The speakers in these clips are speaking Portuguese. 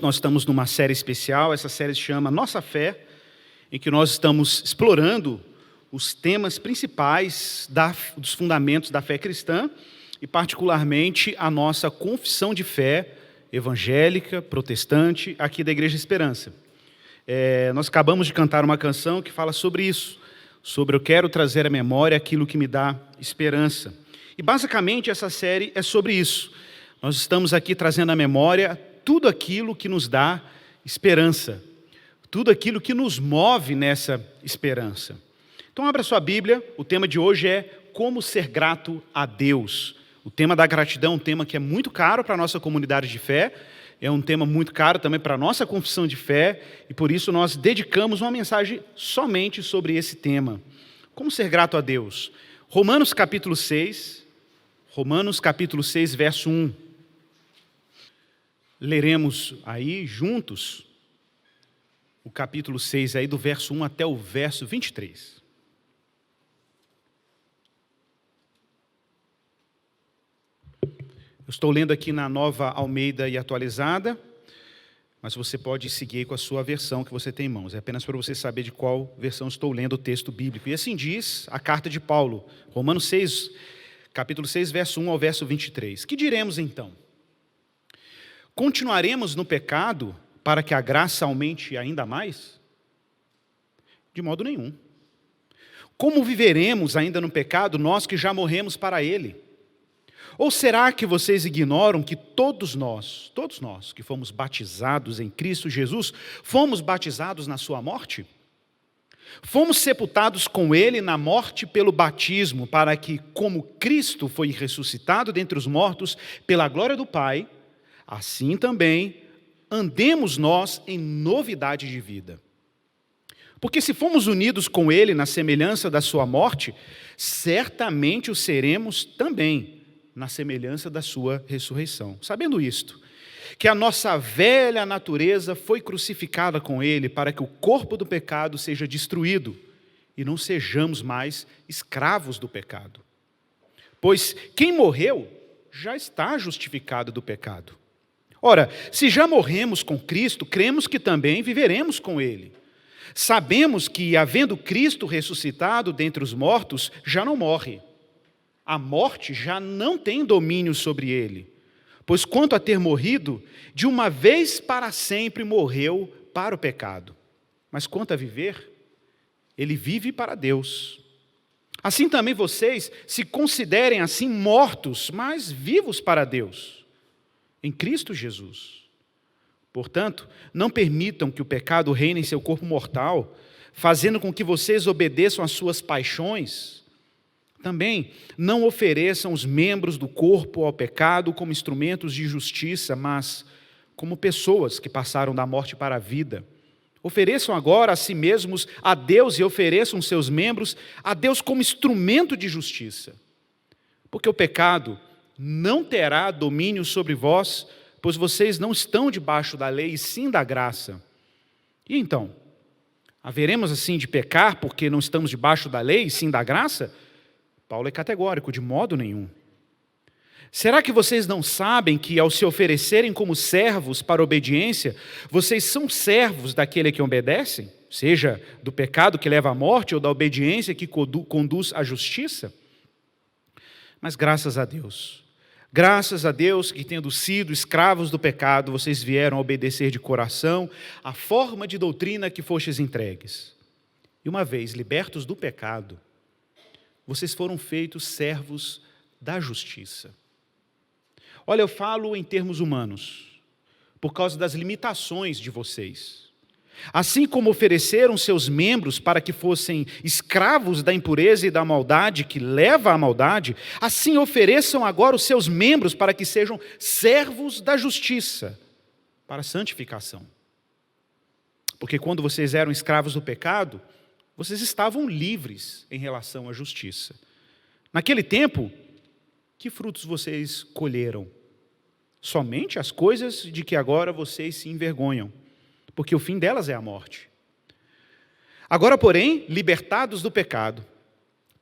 Nós estamos numa série especial, essa série se chama Nossa Fé, em que nós estamos explorando os temas principais dos fundamentos da fé cristã e particularmente a nossa confissão de fé evangélica, protestante, aqui da Igreja Esperança. Nós acabamos de cantar uma canção que fala sobre isso, sobre eu quero trazer à memória aquilo que me dá esperança. E basicamente essa série é sobre isso. Nós estamos aqui trazendo à memória tudo aquilo que nos dá esperança, tudo aquilo que nos move nessa esperança. Então abra sua Bíblia, o tema de hoje é como ser grato a Deus. O tema da gratidão é um tema que é muito caro para a nossa comunidade de fé, é um tema muito caro também para a nossa confissão de fé, e por isso nós dedicamos uma mensagem somente sobre esse tema. Como ser grato a Deus? Romanos capítulo 6, verso 1. Leremos aí juntos o capítulo 6, aí do verso 1 até o verso 23. Eu estou lendo aqui na Nova Almeida e Atualizada, mas você pode seguir com a sua versão que você tem em mãos. É apenas para você saber de qual versão estou lendo o texto bíblico. E assim diz a carta de Paulo, Romanos 6, capítulo 6, verso 1 ao verso 23. Que diremos então? Continuaremos no pecado para que a graça aumente ainda mais? De modo nenhum. Como viveremos ainda no pecado, nós que já morremos para ele? Ou será que vocês ignoram que todos nós que fomos batizados em Cristo Jesus, fomos batizados na sua morte? Fomos sepultados com ele na morte pelo batismo, para que, como Cristo foi ressuscitado dentre os mortos pela glória do Pai, assim também andemos nós em novidade de vida. Porque se fomos unidos com ele na semelhança da sua morte, certamente o seremos também na semelhança da sua ressurreição. Sabendo isto, que a nossa velha natureza foi crucificada com ele para que o corpo do pecado seja destruído e não sejamos mais escravos do pecado. Pois quem morreu já está justificado do pecado. Ora, se já morremos com Cristo, cremos que também viveremos com ele. Sabemos que, havendo Cristo ressuscitado dentre os mortos, já não morre. A morte já não tem domínio sobre ele. Pois quanto a ter morrido, de uma vez para sempre morreu para o pecado. Mas quanto a viver, ele vive para Deus. Assim também vocês se considerem assim mortos, mas vivos para Deus, em Cristo Jesus. Portanto, não permitam que o pecado reine em seu corpo mortal, fazendo com que vocês obedeçam às suas paixões. Também não ofereçam os membros do corpo ao pecado como instrumentos de justiça, mas como pessoas que passaram da morte para a vida. Ofereçam agora a si mesmos a Deus e ofereçam seus membros a Deus como instrumento de justiça. Porque o pecado não terá domínio sobre vós, pois vocês não estão debaixo da lei, e sim da graça. E então, haveremos assim de pecar porque não estamos debaixo da lei, e sim da graça? Paulo é categórico, de modo nenhum. Será que vocês não sabem que, ao se oferecerem como servos para a obediência, vocês são servos daquele que obedecem? Seja do pecado que leva à morte ou da obediência que conduz à justiça? Mas graças a Deus que, tendo sido escravos do pecado, vocês vieram a obedecer de coração à forma de doutrina que fostes entregues. E uma vez libertos do pecado, vocês foram feitos servos da justiça. Olha, eu falo em termos humanos, por causa das limitações de vocês. Assim como ofereceram seus membros para que fossem escravos da impureza e da maldade que leva à maldade, assim ofereçam agora os seus membros para que sejam servos da justiça, para a santificação. Porque quando vocês eram escravos do pecado, vocês estavam livres em relação à justiça. Naquele tempo, que frutos vocês colheram? Somente as coisas de que agora vocês se envergonham, porque o fim delas é a morte. Agora, porém, libertados do pecado,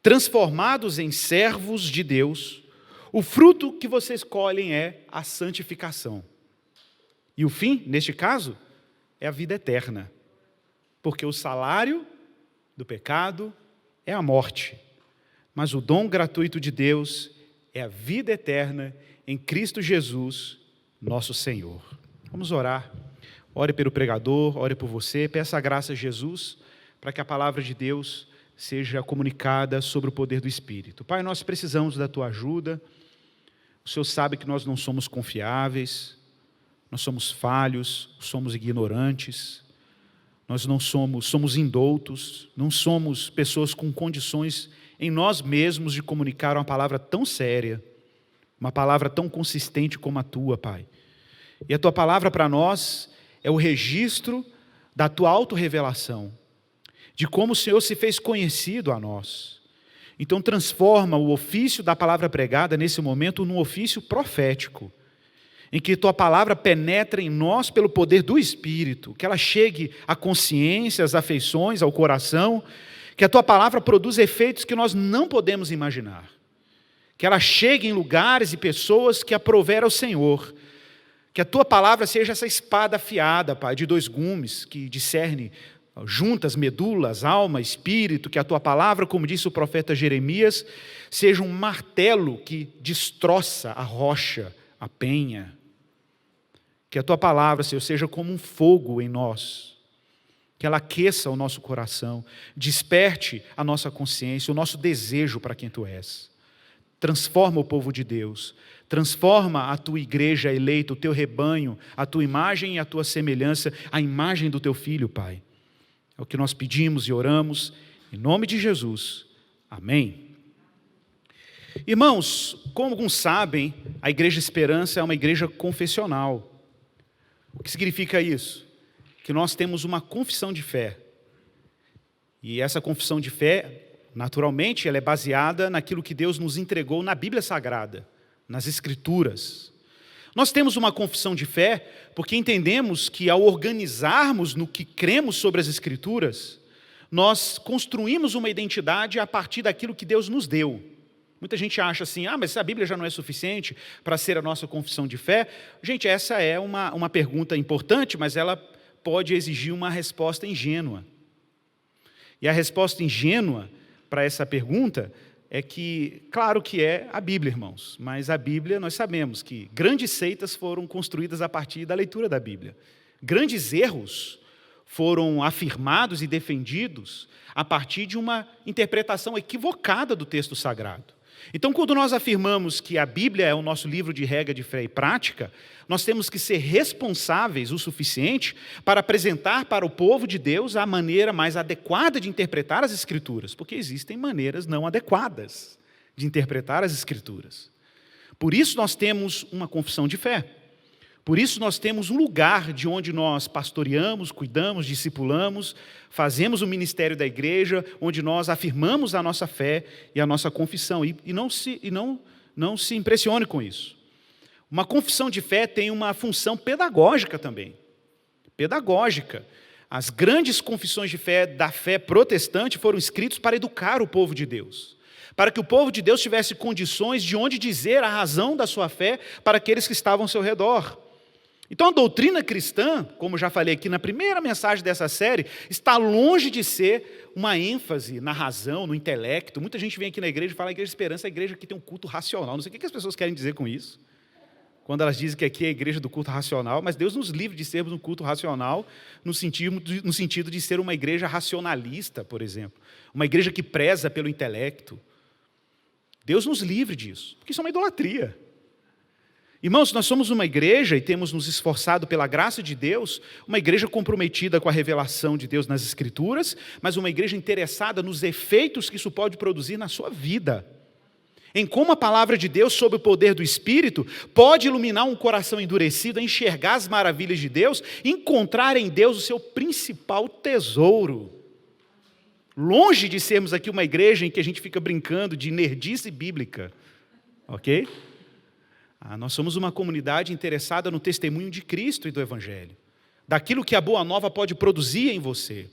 transformados em servos de Deus, o fruto que vocês colhem é a santificação. E o fim, neste caso, é a vida eterna. Porque o salário do pecado é a morte. Mas o dom gratuito de Deus é a vida eterna em Cristo Jesus, nosso Senhor. Vamos orar. Ore pelo pregador, ore por você. Peça a graça a Jesus para que a palavra de Deus seja comunicada sobre o poder do Espírito. Pai, nós precisamos da Tua ajuda. O Senhor sabe que nós não somos confiáveis, nós somos falhos, somos ignorantes, nós não somos indoutos, não somos pessoas com condições em nós mesmos de comunicar uma palavra tão séria, uma palavra tão consistente como a Tua, Pai. E a Tua palavra para nós é o registro da Tua autorrevelação, de como o Senhor se fez conhecido a nós. Então transforma o ofício da palavra pregada nesse momento num ofício profético, em que Tua palavra penetra em nós pelo poder do Espírito, que ela chegue à consciência, às afeições, ao coração, que a Tua palavra produza efeitos que nós não podemos imaginar, que ela chegue em lugares e pessoas que aprover ao Senhor, que a Tua palavra seja essa espada afiada, Pai, de 2 gumes, que discerne juntas, medulas, alma, espírito, que a Tua palavra, como disse o profeta Jeremias, seja um martelo que destroça a rocha, a penha. Que a Tua palavra, Senhor, seja como um fogo em nós, que ela aqueça o nosso coração, desperte a nossa consciência, o nosso desejo para quem Tu és. Transforma o povo de Deus, transforma a Tua igreja eleita, o Teu rebanho, a Tua imagem e a Tua semelhança, a imagem do Teu Filho, Pai. É o que nós pedimos e oramos, em nome de Jesus. Amém. Irmãos, como alguns sabem, a Igreja Esperança é uma igreja confessional. O que significa isso? Que nós temos uma confissão de fé. E essa confissão de fé, naturalmente, ela é baseada naquilo que Deus nos entregou na Bíblia Sagrada, nas Escrituras. Nós temos uma confissão de fé porque entendemos que ao organizarmos no que cremos sobre as Escrituras, nós construímos uma identidade a partir daquilo que Deus nos deu. Muita gente acha assim, mas a Bíblia já não é suficiente para ser a nossa confissão de fé. Gente, essa é uma pergunta importante, mas ela pode exigir uma resposta ingênua. E a resposta ingênua para essa pergunta é que, claro que é a Bíblia, irmãos, mas a Bíblia, nós sabemos que grandes seitas foram construídas a partir da leitura da Bíblia. Grandes erros foram afirmados e defendidos a partir de uma interpretação equivocada do texto sagrado. Então, quando nós afirmamos que a Bíblia é o nosso livro de regra de fé e prática, nós temos que ser responsáveis o suficiente para apresentar para o povo de Deus a maneira mais adequada de interpretar as Escrituras, porque existem maneiras não adequadas de interpretar as Escrituras. Por isso nós temos uma confissão de fé. Por isso nós temos um lugar de onde nós pastoreamos, cuidamos, discipulamos, fazemos o ministério da igreja, onde nós afirmamos a nossa fé e a nossa confissão. E não se impressione com isso. Uma confissão de fé tem uma função pedagógica também. Pedagógica. As grandes confissões de fé da fé protestante foram escritas para educar o povo de Deus, para que o povo de Deus tivesse condições de onde dizer a razão da sua fé para aqueles que estavam ao seu redor. Então a doutrina cristã, como já falei aqui na primeira mensagem dessa série, está longe de ser uma ênfase na razão, no intelecto. Muita gente vem aqui na igreja e fala que a Igreja Esperança é a igreja que tem um culto racional. Não sei o que as pessoas querem dizer com isso, quando elas dizem que aqui é a igreja do culto racional, mas Deus nos livre de sermos um culto racional no sentido de ser uma igreja racionalista, por exemplo. Uma igreja que preza pelo intelecto. Deus nos livre disso, porque isso é uma idolatria. Irmãos, nós somos uma igreja e temos nos esforçado pela graça de Deus, uma igreja comprometida com a revelação de Deus nas Escrituras, mas uma igreja interessada nos efeitos que isso pode produzir na sua vida. Em como a palavra de Deus, sob o poder do Espírito, pode iluminar um coração endurecido a enxergar as maravilhas de Deus, encontrar em Deus o seu principal tesouro. Longe de sermos aqui uma igreja em que a gente fica brincando de nerdice bíblica, ok? Nós somos uma comunidade interessada no testemunho de Cristo e do Evangelho, daquilo que a Boa Nova pode produzir em você,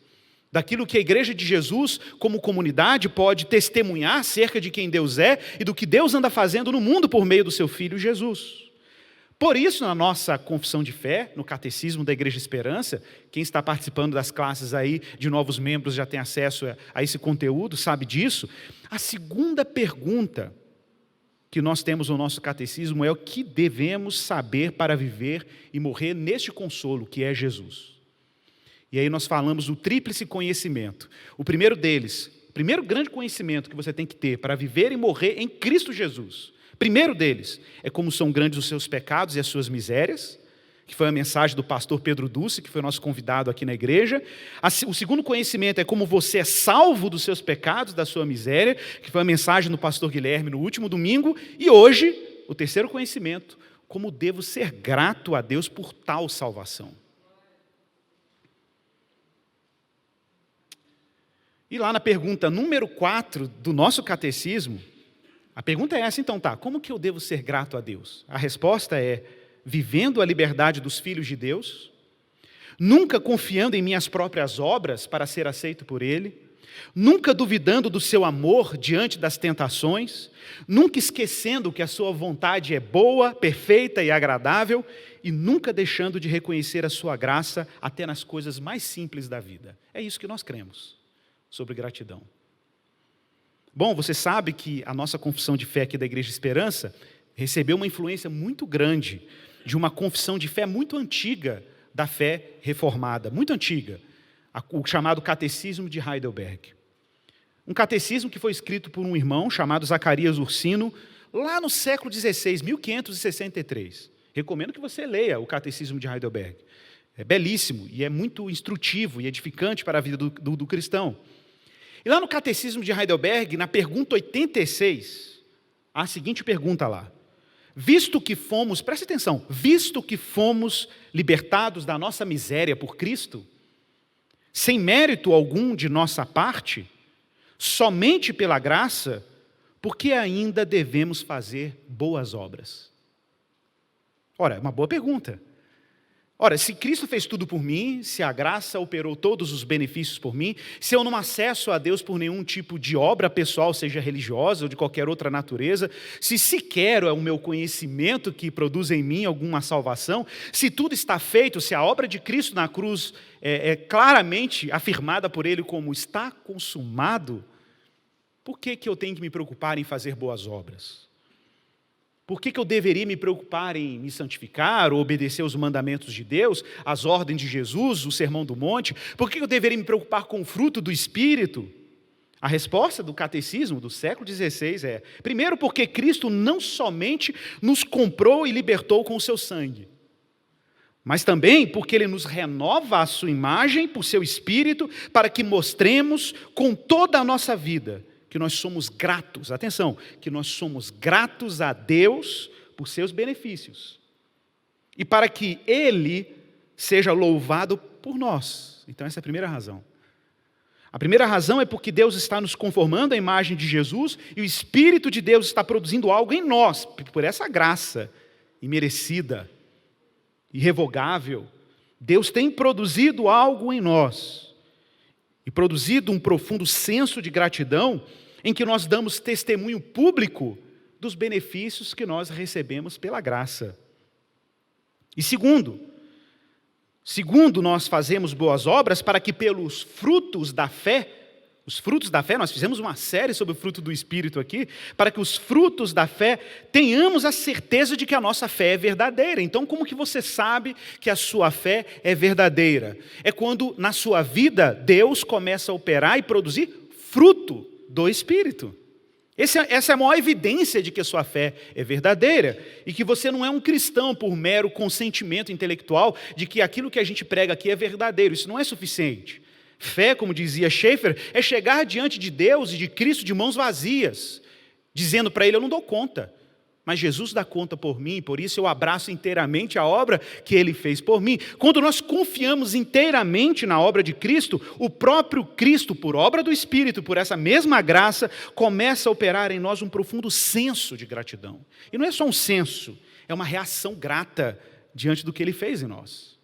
daquilo que a Igreja de Jesus, como comunidade, pode testemunhar acerca de quem Deus é e do que Deus anda fazendo no mundo por meio do seu Filho Jesus. Por isso, na nossa confissão de fé, no Catecismo da Igreja Esperança, quem está participando das classes aí de novos membros já tem acesso a esse conteúdo, sabe disso. A segunda pergunta que nós temos no nosso catecismo é o que devemos saber para viver e morrer neste consolo, que é Jesus. E aí nós falamos do tríplice conhecimento. O primeiro deles, o primeiro grande conhecimento que você tem que ter para viver e morrer em Cristo Jesus. Primeiro deles é como são grandes os seus pecados e as suas misérias, que foi a mensagem do pastor Pedro Dulce, que foi nosso convidado aqui na igreja. O segundo conhecimento é como você é salvo dos seus pecados, da sua miséria, que foi a mensagem do pastor Guilherme no último domingo. E hoje, o terceiro conhecimento, como devo ser grato a Deus por tal salvação. E lá na pergunta número 4 do nosso catecismo, a pergunta é essa, então, como que eu devo ser grato a Deus? A resposta é, vivendo a liberdade dos filhos de Deus, nunca confiando em minhas próprias obras para ser aceito por Ele, nunca duvidando do seu amor diante das tentações, nunca esquecendo que a sua vontade é boa, perfeita e agradável, e nunca deixando de reconhecer a sua graça até nas coisas mais simples da vida. É isso que nós cremos sobre gratidão. Bom, você sabe que a nossa confissão de fé aqui da Igreja Esperança recebeu uma influência muito grande de uma confissão de fé muito antiga da fé reformada, muito antiga, o chamado Catecismo de Heidelberg. Um catecismo que foi escrito por um irmão chamado Zacarias Ursino, lá no século XVI, 1563. Recomendo que você leia o Catecismo de Heidelberg. É belíssimo e é muito instrutivo e edificante para a vida do cristão. E lá no Catecismo de Heidelberg, na pergunta 86, há a seguinte pergunta lá. Visto que fomos, preste atenção, visto que fomos libertados da nossa miséria por Cristo, sem mérito algum de nossa parte, somente pela graça, por que ainda devemos fazer boas obras? Ora, é uma boa pergunta. Ora, se Cristo fez tudo por mim, se a graça operou todos os benefícios por mim, se eu não acesso a Deus por nenhum tipo de obra pessoal, seja religiosa ou de qualquer outra natureza, se sequer é o meu conhecimento que produz em mim alguma salvação, se tudo está feito, se a obra de Cristo na cruz é claramente afirmada por Ele como está consumado, por que eu tenho que me preocupar em fazer boas obras? Por que eu deveria me preocupar em me santificar ou obedecer os mandamentos de Deus, as ordens de Jesus, o Sermão do Monte? Por que eu deveria me preocupar com o fruto do Espírito? A resposta do catecismo do século XVI é, primeiro, porque Cristo não somente nos comprou e libertou com o seu sangue, mas também porque Ele nos renova a sua imagem por seu Espírito, para que mostremos com toda a nossa vida que nós somos gratos, atenção, que nós somos gratos a Deus por seus benefícios. E para que Ele seja louvado por nós. Então essa é a primeira razão. A primeira razão é porque Deus está nos conformando à imagem de Jesus e o Espírito de Deus está produzindo algo em nós, por essa graça imerecida, irrevogável. Deus tem produzido algo em nós e produzido um profundo senso de gratidão em que nós damos testemunho público dos benefícios que nós recebemos pela graça. E segundo, nós fazemos boas obras para que pelos frutos da fé, nós fizemos uma série sobre o fruto do Espírito aqui, para que os frutos da fé tenhamos a certeza de que a nossa fé é verdadeira. Então, como que você sabe que a sua fé é verdadeira? É quando na sua vida Deus começa a operar e produzir fruto do Espírito. Essa é a maior evidência de que a sua fé é verdadeira e que você não é um cristão por mero consentimento intelectual de que aquilo que a gente prega aqui é verdadeiro. Isso não é suficiente. Fé, como dizia Schaeffer, é chegar diante de Deus e de Cristo de mãos vazias, dizendo para Ele, eu não dou conta, mas Jesus dá conta por mim, por isso eu abraço inteiramente a obra que Ele fez por mim. Quando nós confiamos inteiramente na obra de Cristo, o próprio Cristo, por obra do Espírito, por essa mesma graça, começa a operar em nós um profundo senso de gratidão. E não é só um senso, é uma reação grata diante do que Ele fez em nós.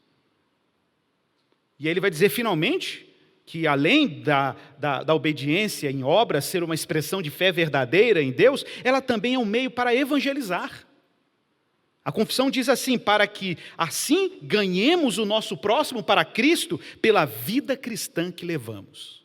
E aí Ele vai dizer finalmente que além da obediência em obra ser uma expressão de fé verdadeira em Deus, ela também é um meio para evangelizar. A confissão diz assim: para que assim ganhemos o nosso próximo para Cristo pela vida cristã que levamos.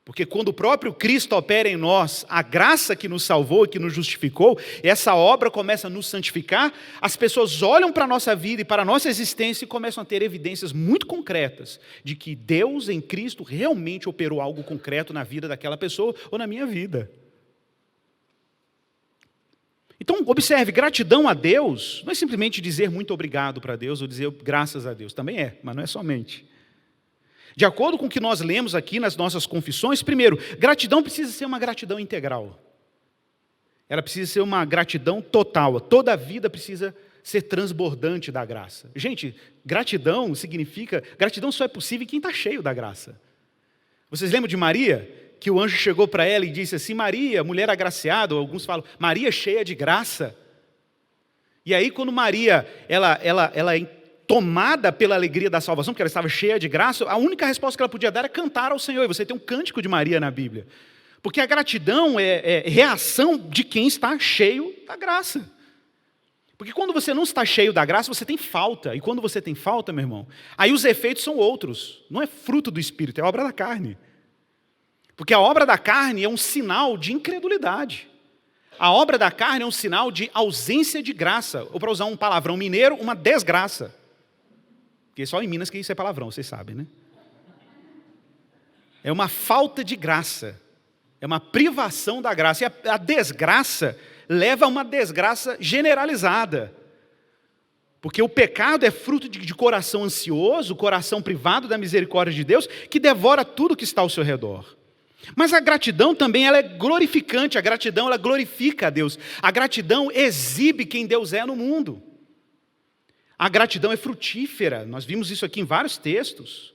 Porque quando o próprio Cristo opera em nós, a graça que nos salvou e que nos justificou, essa obra começa a nos santificar, as pessoas olham para a nossa vida e para a nossa existência e começam a ter evidências muito concretas de que Deus em Cristo realmente operou algo concreto na vida daquela pessoa ou na minha vida. Então, observe, gratidão a Deus não é simplesmente dizer muito obrigado para Deus ou dizer graças a Deus, também é, mas não é somente. De acordo com o que nós lemos aqui nas nossas confissões, primeiro, gratidão precisa ser uma gratidão integral. Ela precisa ser uma gratidão total. Toda a vida precisa ser transbordante da graça. Gente, gratidão só é possível em quem está cheio da graça. Vocês lembram de Maria? Que o anjo chegou para ela e disse assim: Maria, mulher agraciada, ou alguns falam, Maria cheia de graça. E aí quando Maria, ela tomada pela alegria da salvação, porque ela estava cheia de graça, a única resposta que ela podia dar era cantar ao Senhor. E você tem um cântico de Maria na Bíblia. Porque a gratidão é reação de quem está cheio da graça. Porque quando você não está cheio da graça, você tem falta. E quando você tem falta, meu irmão, aí os efeitos são outros. Não é fruto do Espírito, é obra da carne. Porque a obra da carne é um sinal de incredulidade. A obra da carne é um sinal de ausência de graça. Ou para usar um palavrão mineiro, uma desgraça. Porque só em Minas que isso é palavrão, vocês sabem, né? É uma falta de graça. É uma privação da graça. E a desgraça leva a uma desgraça generalizada. Porque o pecado é fruto de coração ansioso, coração privado da misericórdia de Deus, que devora tudo que está ao seu redor. Mas a gratidão também ela é glorificante, a gratidão ela glorifica a Deus. A gratidão exibe quem Deus é no mundo. A gratidão é frutífera, nós vimos isso aqui em vários textos.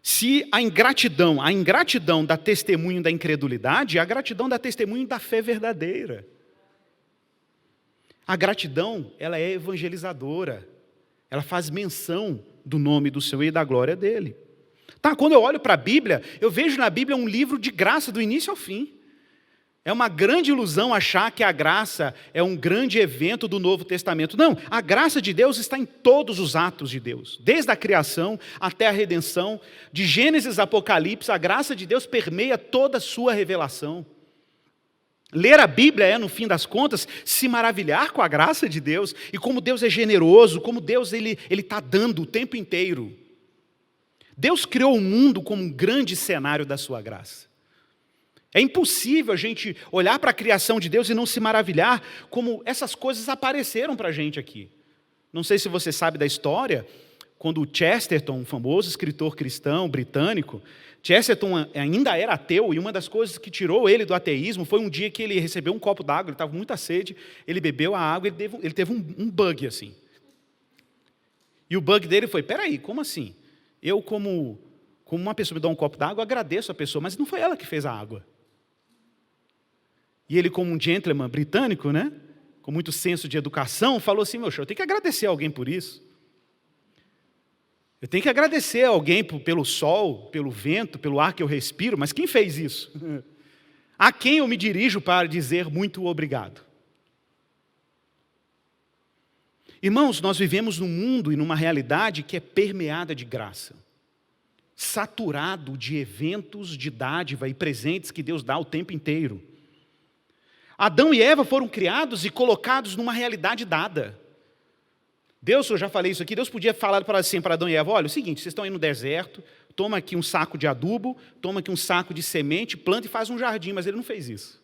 Se a ingratidão dá testemunho da incredulidade, a gratidão dá testemunho da fé verdadeira. A gratidão, ela é evangelizadora. Ela faz menção do nome do Senhor e da glória dele. Tá, quando eu olho para a Bíblia, eu vejo na Bíblia um livro de graça do início ao fim. É uma grande ilusão achar que a graça é um grande evento do Novo Testamento. Não, a graça de Deus está em todos os atos de Deus. Desde a criação até a redenção, de Gênesis a Apocalipse, a graça de Deus permeia toda a sua revelação. Ler a Bíblia é, no fim das contas, se maravilhar com a graça de Deus e como Deus é generoso, como Deus ele está dando o tempo inteiro. Deus criou o mundo como um grande cenário da sua graça. É impossível a gente olhar para a criação de Deus e não se maravilhar como essas coisas apareceram para a gente aqui. Não sei se você sabe da história, quando Chesterton, um famoso escritor cristão britânico, Chesterton ainda era ateu e uma das coisas que tirou ele do ateísmo foi um dia que ele recebeu um copo d'água, ele estava com muita sede, ele bebeu a água, ele teve um bug assim. E o bug dele foi, peraí, como assim? Eu como uma pessoa me dá um copo d'água, agradeço a pessoa, mas não foi ela que fez a água. E ele, como um gentleman britânico, né, com muito senso de educação, falou assim, meu senhor, eu tenho que agradecer alguém por isso. Eu tenho que agradecer alguém pelo sol, pelo vento, pelo ar que eu respiro, mas quem fez isso? A quem eu me dirijo para dizer muito obrigado? Irmãos, nós vivemos num mundo e numa realidade que é permeada de graça. Saturado de eventos de dádiva e presentes que Deus dá o tempo inteiro. Adão e Eva foram criados e colocados numa realidade dada. Deus, eu já falei isso aqui, Deus podia falar para Adão e Eva, olha, é o seguinte, vocês estão aí no deserto, toma aqui um saco de adubo, toma aqui um saco de semente, planta e faz um jardim, mas ele não fez isso.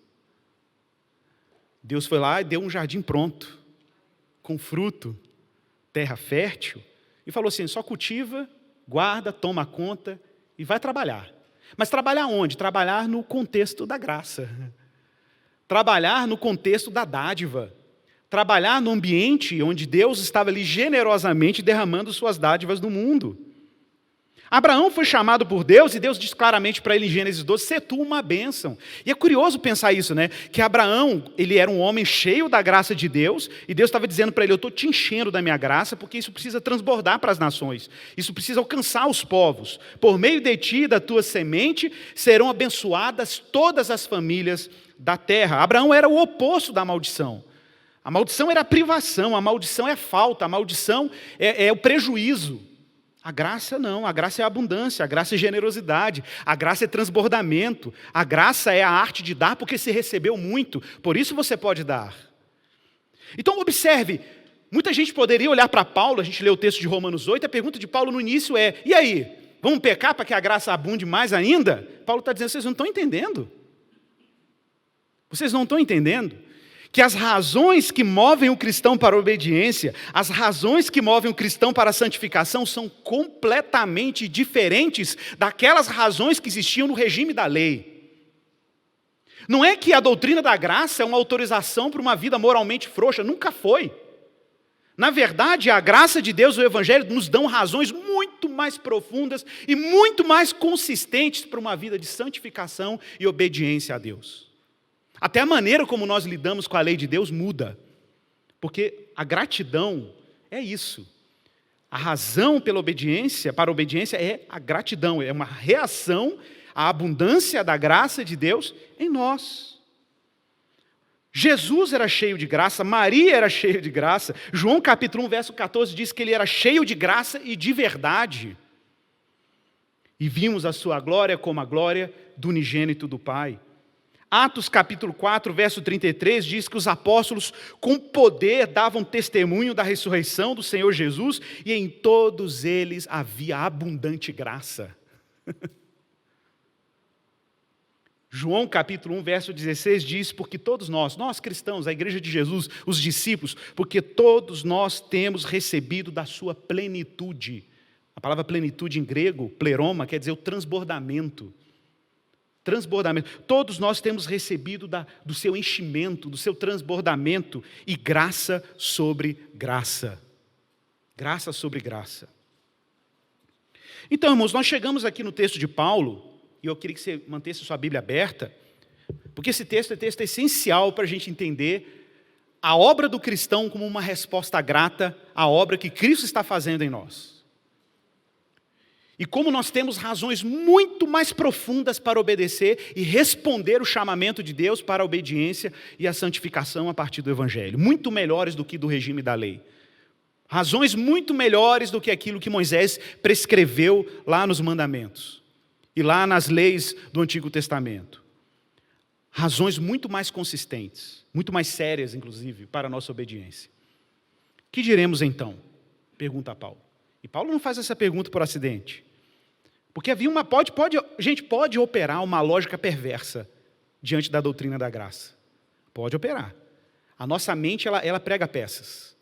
Deus foi lá e deu um jardim pronto, com fruto, terra fértil, e falou assim, só cultiva, guarda, toma conta e vai trabalhar. Mas trabalhar onde? Trabalhar no contexto da graça. Trabalhar no contexto da dádiva. Trabalhar no ambiente onde Deus estava ali generosamente derramando suas dádivas no mundo. Abraão foi chamado por Deus e Deus diz claramente para ele em Gênesis 12, sê tu uma bênção. E é curioso pensar isso, né? Que Abraão, ele era um homem cheio da graça de Deus e Deus estava dizendo para ele, eu estou te enchendo da minha graça porque isso precisa transbordar para as nações. Isso precisa alcançar os povos. Por meio de ti e da tua semente serão abençoadas todas as famílias da terra. Abraão era o oposto da maldição. A maldição era a privação, a maldição é a falta, a maldição é o prejuízo. A graça não, a graça é a abundância, a graça é generosidade, a graça é transbordamento, a graça é a arte de dar porque se recebeu muito, por isso você pode dar. Então observe, muita gente poderia olhar para Paulo, a gente lê o texto de Romanos 8, a pergunta de Paulo no início é, e aí, vamos pecar para que a graça abunde mais ainda? Paulo está dizendo, vocês não estão entendendo. Vocês não estão entendendo que as razões que movem o cristão para a obediência, as razões que movem o cristão para a santificação são completamente diferentes daquelas razões que existiam no regime da lei. Não é que a doutrina da graça é uma autorização para uma vida moralmente frouxa, nunca foi. Na verdade, a graça de Deus e o Evangelho nos dão razões muito mais profundas e muito mais consistentes para uma vida de santificação e obediência a Deus. Até a maneira como nós lidamos com a lei de Deus muda. Porque a gratidão é isso. A razão para a obediência é a gratidão, é uma reação à abundância da graça de Deus em nós. Jesus era cheio de graça, Maria era cheia de graça. João capítulo 1, verso 14 diz que ele era cheio de graça e de verdade. E vimos a sua glória como a glória do unigênito do Pai. Atos capítulo 4, verso 33, diz que os apóstolos com poder davam testemunho da ressurreição do Senhor Jesus e em todos eles havia abundante graça. João capítulo 1, verso 16 diz, porque todos nós cristãos, a igreja de Jesus, os discípulos, porque todos nós temos recebido da sua plenitude. A palavra plenitude em grego, pleroma, quer dizer o transbordamento. Transbordamento. Todos nós temos recebido do seu enchimento, do seu transbordamento e graça sobre graça. Graça sobre graça. Então, irmãos, nós chegamos aqui no texto de Paulo, e eu queria que você mantesse sua Bíblia aberta, porque esse texto é essencial para a gente entender a obra do cristão como uma resposta grata à obra que Cristo está fazendo em nós. E como nós temos razões muito mais profundas para obedecer e responder o chamamento de Deus para a obediência e a santificação a partir do Evangelho. Muito melhores do que do regime da lei. Razões muito melhores do que aquilo que Moisés prescreveu lá nos mandamentos. E lá nas leis do Antigo Testamento. Razões muito mais consistentes, muito mais sérias, inclusive, para a nossa obediência. Que diremos então? Pergunta Paulo. E Paulo não faz essa pergunta por acidente. Porque havia pode operar uma lógica perversa diante da doutrina da graça. Pode operar. A nossa mente, ela prega peças.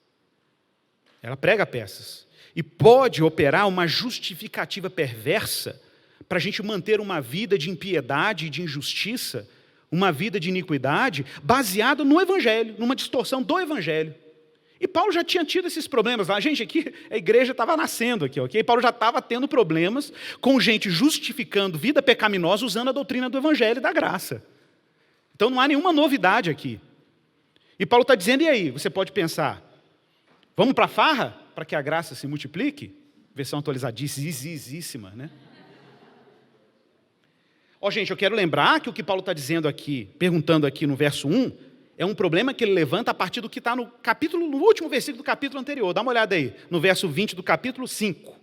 Ela prega peças. E pode operar uma justificativa perversa para a gente manter uma vida de impiedade e de injustiça, uma vida de iniquidade, baseada no Evangelho, numa distorção do Evangelho. E Paulo já tinha tido esses problemas lá. Gente, aqui a igreja estava nascendo aqui, ok? Paulo já estava tendo problemas com gente justificando vida pecaminosa usando a doutrina do Evangelho e da graça. Então não há nenhuma novidade aqui. E Paulo está dizendo, e aí? Você pode pensar, vamos para a farra para que a graça se multiplique? Versão atualizadíssima, né? Gente, eu quero lembrar que o que Paulo está dizendo aqui, perguntando aqui no verso 1, é um problema que ele levanta a partir do que está no último versículo do capítulo anterior. Dá uma olhada aí, no verso 20 do capítulo 5.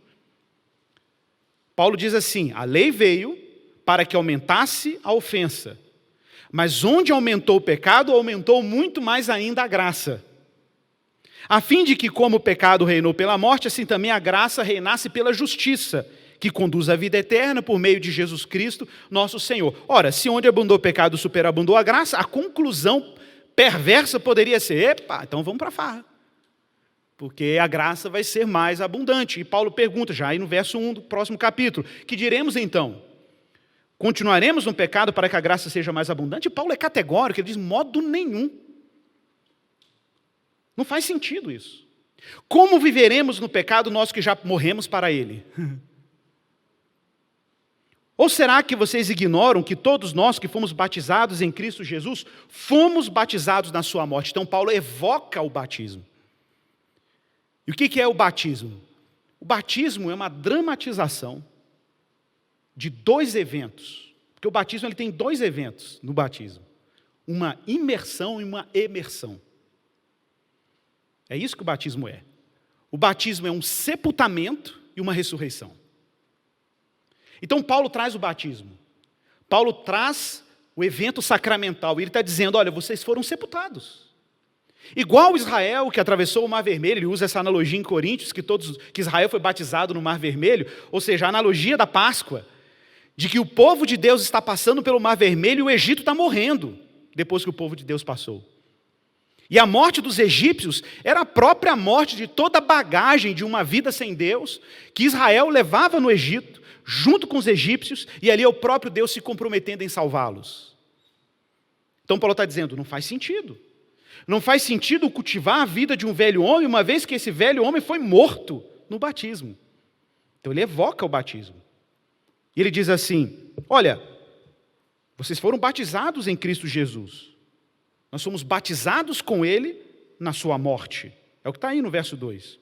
Paulo diz assim, a lei veio para que aumentasse a ofensa, mas onde aumentou o pecado, aumentou muito mais ainda a graça. A fim de que, como o pecado reinou pela morte, assim também a graça reinasse pela justiça, que conduz à vida eterna por meio de Jesus Cristo, nosso Senhor. Ora, se onde abundou o pecado, superabundou a graça, a conclusão perversa poderia ser, então vamos para a farra. Porque a graça vai ser mais abundante. E Paulo pergunta, já aí no verso 1 do próximo capítulo, que diremos então? Continuaremos no pecado para que a graça seja mais abundante? E Paulo é categórico, ele diz, modo nenhum. Não faz sentido isso. Como viveremos no pecado nós que já morremos para ele? Ou será que vocês ignoram que todos nós que fomos batizados em Cristo Jesus, fomos batizados na sua morte? Então Paulo evoca o batismo. E o que é o batismo? O batismo é uma dramatização de dois eventos. Porque o batismo ele tem dois eventos no batismo. Uma imersão e uma emersão. É isso que o batismo é. O batismo é um sepultamento e uma ressurreição. Então Paulo traz o batismo. Paulo traz o evento sacramental. E ele está dizendo, olha, vocês foram sepultados. Igual Israel que atravessou o Mar Vermelho, ele usa essa analogia em Coríntios, que Israel foi batizado no Mar Vermelho, ou seja, a analogia da Páscoa, de que o povo de Deus está passando pelo Mar Vermelho e o Egito está morrendo, depois que o povo de Deus passou. E a morte dos egípcios era a própria morte de toda a bagagem de uma vida sem Deus, que Israel levava no Egito, junto com os egípcios, e ali é o próprio Deus se comprometendo em salvá-los. Então Paulo está dizendo, não faz sentido. Não faz sentido cultivar a vida de um velho homem, uma vez que esse velho homem foi morto no batismo. Então ele evoca o batismo. E ele diz assim, olha, vocês foram batizados em Cristo Jesus. Nós somos batizados com Ele na sua morte. É o que está aí no verso 2.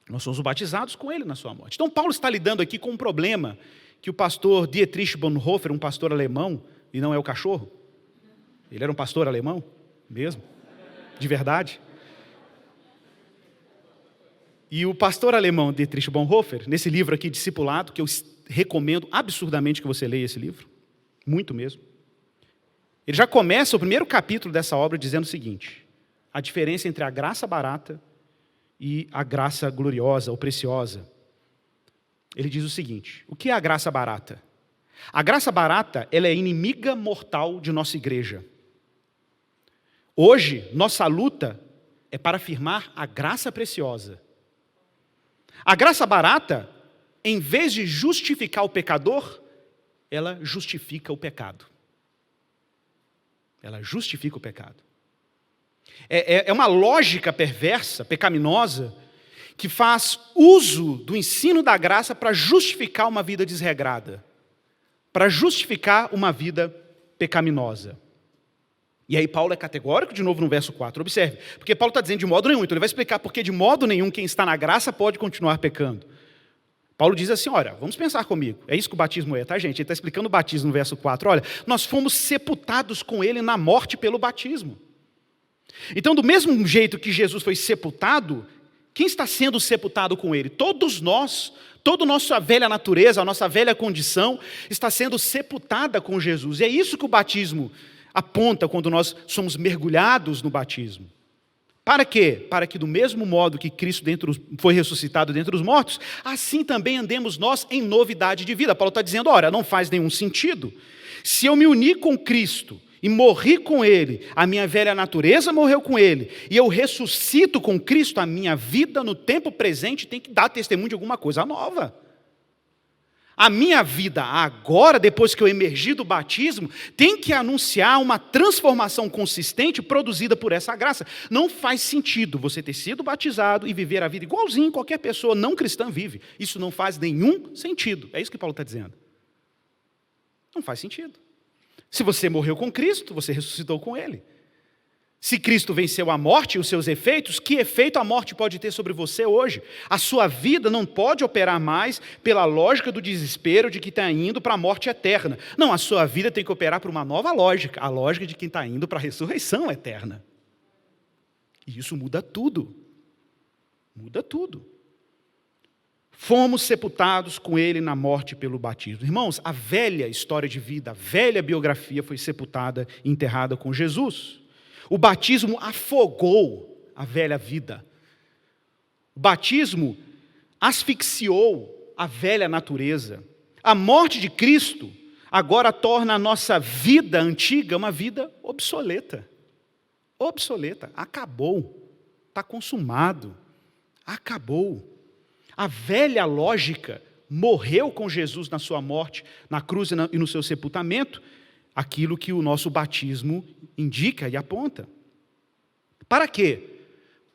Nós somos batizados com Ele na sua morte. Então Paulo está lidando aqui com um problema que o pastor Dietrich Bonhoeffer, um pastor alemão, e não é o cachorro, ele era um pastor alemão mesmo, de verdade. E o pastor alemão Dietrich Bonhoeffer, nesse livro aqui, Discipulado, que eu recomendo absurdamente que você leia esse livro, muito mesmo, ele já começa o primeiro capítulo dessa obra dizendo o seguinte, a diferença entre a graça barata e a graça gloriosa ou preciosa. Ele diz o seguinte, o que é a graça barata? A graça barata, ela é inimiga mortal de nossa igreja. Hoje, nossa luta é para afirmar a graça preciosa. A graça barata, em vez de justificar o pecador, ela justifica o pecado. Ela justifica o pecado. É uma lógica perversa, pecaminosa, que faz uso do ensino da graça para justificar uma vida desregrada, para justificar uma vida pecaminosa. E aí Paulo é categórico de novo no verso 4, observe, porque Paulo está dizendo de modo nenhum, então ele vai explicar porque de modo nenhum quem está na graça pode continuar pecando. Paulo diz assim, olha, vamos pensar comigo, é isso que o batismo é, tá gente? Ele está explicando o batismo no verso 4, olha, nós fomos sepultados com ele na morte pelo batismo. Então, do mesmo jeito que Jesus foi sepultado, quem está sendo sepultado com ele? Todos nós, toda a nossa velha natureza, a nossa velha condição, está sendo sepultada com Jesus. E é isso que o batismo aponta quando nós somos mergulhados no batismo. Para quê? Para que do mesmo modo que Cristo foi ressuscitado dentre os mortos, assim também andemos nós em novidade de vida. Paulo está dizendo, ora, não faz nenhum sentido. Se eu me unir com Cristo e morri com Ele, a minha velha natureza morreu com Ele, e eu ressuscito com Cristo, a minha vida no tempo presente tem que dar testemunho de alguma coisa nova. A minha vida agora, depois que eu emergi do batismo, tem que anunciar uma transformação consistente produzida por essa graça. Não faz sentido você ter sido batizado e viver a vida igualzinho qualquer pessoa não cristã vive. Isso não faz nenhum sentido. É isso que Paulo está dizendo. Não faz sentido. Se você morreu com Cristo, você ressuscitou com Ele. Se Cristo venceu a morte e os seus efeitos, que efeito a morte pode ter sobre você hoje? A sua vida não pode operar mais pela lógica do desespero de que está indo para a morte eterna. Não, a sua vida tem que operar por uma nova lógica, a lógica de quem está indo para a ressurreição eterna. E isso muda tudo. Muda tudo. Fomos sepultados com Ele na morte pelo batismo. Irmãos, a velha história de vida, a velha biografia foi sepultada e enterrada com Jesus. O batismo afogou a velha vida. O batismo asfixiou a velha natureza. A morte de Cristo agora torna a nossa vida antiga uma vida obsoleta. Obsoleta. Acabou. Está consumado. Acabou. A velha lógica morreu com Jesus na sua morte, na cruz e no seu sepultamento, aquilo que o nosso batismo indica e aponta. Para quê?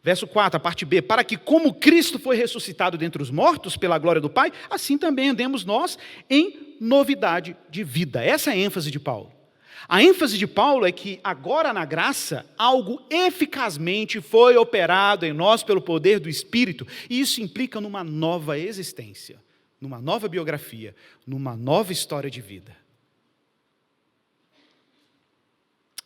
Verso 4, a parte B, para que como Cristo foi ressuscitado dentre os mortos pela glória do Pai, assim também andemos nós em novidade de vida. Essa é a ênfase de Paulo. A ênfase de Paulo é que agora na graça, algo eficazmente foi operado em nós pelo poder do Espírito, e isso implica numa nova existência, numa nova biografia, numa nova história de vida.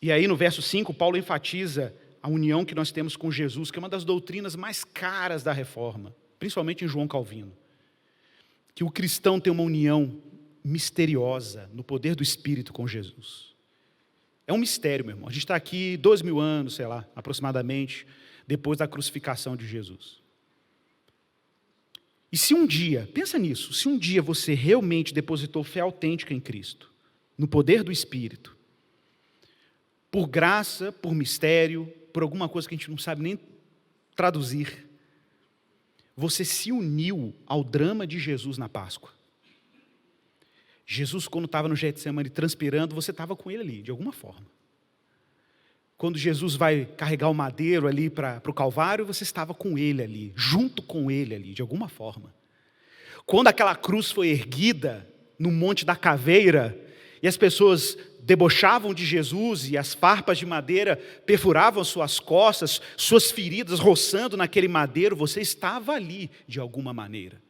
E aí no verso 5, Paulo enfatiza a união que nós temos com Jesus, que é uma das doutrinas mais caras da Reforma, principalmente em João Calvino. Que o cristão tem uma união misteriosa no poder do Espírito com Jesus. É um mistério, meu irmão. A gente está aqui 2000 anos, sei lá, aproximadamente, depois da crucificação de Jesus. E se um dia, pensa nisso, se um dia você realmente depositou fé autêntica em Cristo, no poder do Espírito, por graça, por mistério, por alguma coisa que a gente não sabe nem traduzir, você se uniu ao drama de Jesus na Páscoa. Jesus, quando estava no Getsemane transpirando, você estava com ele ali, de alguma forma. Quando Jesus vai carregar o madeiro ali para o Calvário, você estava com ele ali, junto com ele ali, de alguma forma. Quando aquela cruz foi erguida no Monte da Caveira, e as pessoas debochavam de Jesus, e as farpas de madeira perfuravam suas costas, suas feridas roçando naquele madeiro, você estava ali de alguma maneira.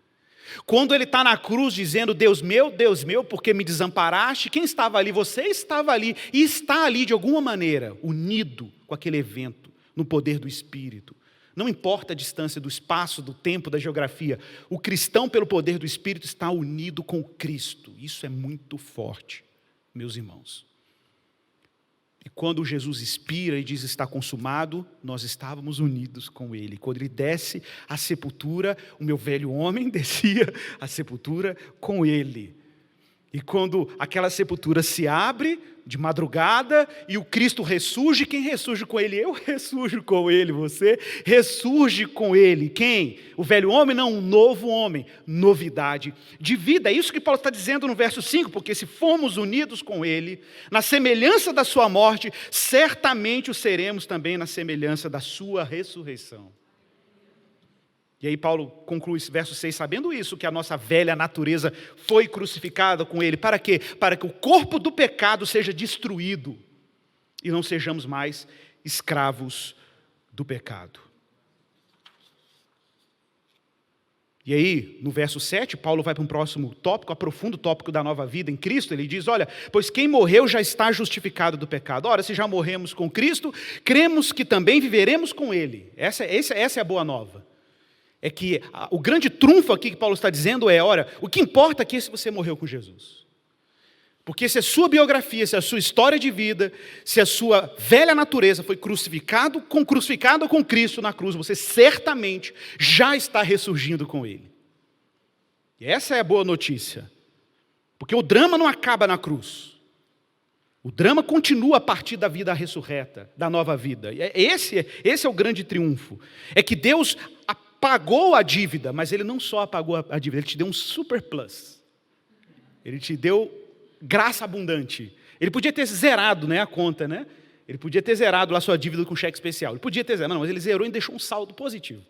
Quando ele está na cruz dizendo, Deus meu, por que me desamparaste? Quem estava ali? Você estava ali, e está ali de alguma maneira, unido com aquele evento, no poder do Espírito. Não importa a distância do espaço, do tempo, da geografia, o cristão pelo poder do Espírito está unido com Cristo. Isso é muito forte, meus irmãos. E quando Jesus expira e diz está consumado, nós estávamos unidos com ele. Quando ele desce à sepultura, o meu velho homem descia à sepultura com ele. E quando aquela sepultura se abre de madrugada e o Cristo ressurge, quem ressurge com ele? Eu ressurjo com ele, você ressurge com ele. Quem? O velho homem? Não, um novo homem, novidade de vida. É isso que Paulo está dizendo no verso 5, porque se formos unidos com ele, na semelhança da sua morte, certamente o seremos também na semelhança da sua ressurreição. E aí Paulo conclui esse verso 6, sabendo isso, que a nossa velha natureza foi crucificada com ele. Para quê? Para que o corpo do pecado seja destruído e não sejamos mais escravos do pecado. E aí, no verso 7, Paulo vai para um próximo tópico, aprofunda o tópico da nova vida em Cristo. Ele diz, olha, pois quem morreu já está justificado do pecado. Ora, se já morremos com Cristo, cremos que também viveremos com ele. Essa é a boa nova. É que o grande trunfo aqui que Paulo está dizendo é, olha, o que importa aqui é se você morreu com Jesus. Porque se a sua biografia, se a sua história de vida, se a sua velha natureza foi crucificada com Cristo na cruz, você certamente já está ressurgindo com Ele. E essa é a boa notícia. Porque o drama não acaba na cruz. O drama continua a partir da vida ressurreta, da nova vida. Esse é o grande triunfo. É que Deus pagou a dívida, mas Ele não só apagou a dívida, Ele te deu um super plus. Ele te deu graça abundante. Ele podia ter zerado, a conta, Ele podia ter zerado lá a sua dívida com cheque especial. Ele podia ter zerado, não, mas Ele zerou e deixou um saldo positivo.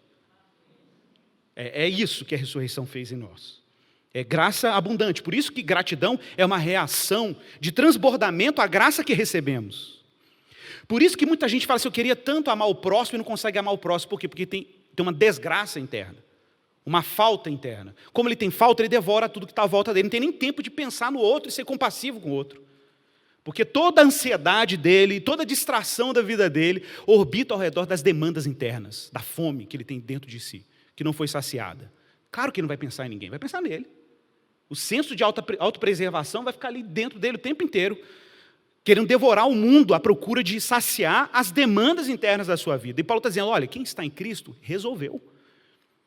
É isso que a ressurreição fez em nós. É graça abundante. Por isso que gratidão é uma reação de transbordamento à graça que recebemos. Por isso que muita gente fala assim, eu queria tanto amar o próximo e não consegue amar o próximo. Por quê? Porque tem uma desgraça interna, uma falta interna. Como ele tem falta, ele devora tudo que está à volta dele. Não tem nem tempo de pensar no outro e ser compassivo com o outro. Porque toda a ansiedade dele, toda a distração da vida dele, orbita ao redor das demandas internas, da fome que ele tem dentro de si, que não foi saciada. Claro que ele não vai pensar em ninguém, vai pensar nele. O senso de autopreservação vai ficar ali dentro dele o tempo inteiro, querendo devorar o mundo à procura de saciar as demandas internas da sua vida. E Paulo está dizendo, olha, quem está em Cristo resolveu.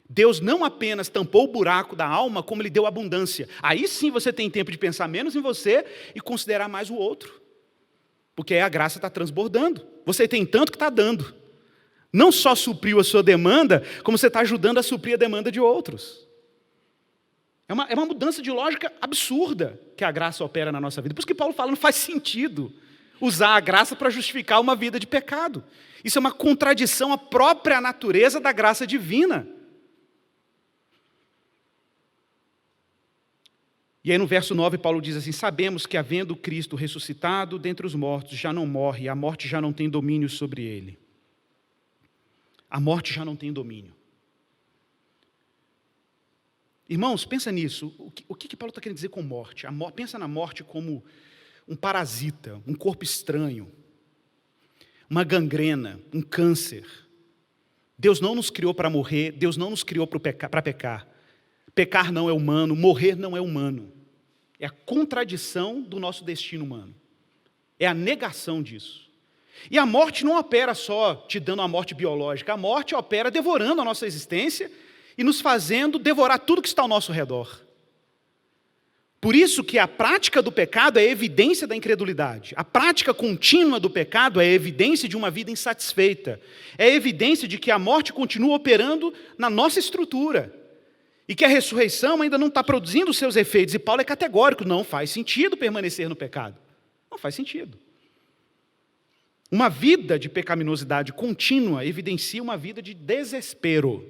Deus não apenas tampou o buraco da alma, como Ele deu abundância. Aí sim você tem tempo de pensar menos em você e considerar mais o outro. Porque aí a graça está transbordando. Você tem tanto que está dando. Não só supriu a sua demanda, como você está ajudando a suprir a demanda de outros. É uma mudança de lógica absurda que a graça opera na nossa vida. Por isso que Paulo fala, não faz sentido usar a graça para justificar uma vida de pecado. Isso é uma contradição à própria natureza da graça divina. E aí no verso 9 Paulo diz assim, sabemos que havendo Cristo ressuscitado dentre os mortos, já não morre, a morte já não tem domínio sobre ele. A morte já não tem domínio. Irmãos, pensa nisso. O que Paulo está querendo dizer com morte? Pensa na morte como um parasita, um corpo estranho. uma gangrena, um câncer. Deus não nos criou para morrer, Deus não nos criou para pecar. Pecar não é humano, morrer não é humano. É a contradição do nosso destino humano. É a negação disso. E a morte não opera só te dando uma morte biológica, a morte opera devorando a nossa existência e nos fazendo devorar tudo que está ao nosso redor. Por isso que a prática do pecado é evidência da incredulidade. A prática contínua do pecado é evidência de uma vida insatisfeita. É evidência de que a morte continua operando na nossa estrutura. E que a ressurreição ainda não está produzindo os seus efeitos. E Paulo é categórico, não faz sentido permanecer no pecado. Não faz sentido. Uma vida de pecaminosidade contínua evidencia uma vida de desespero.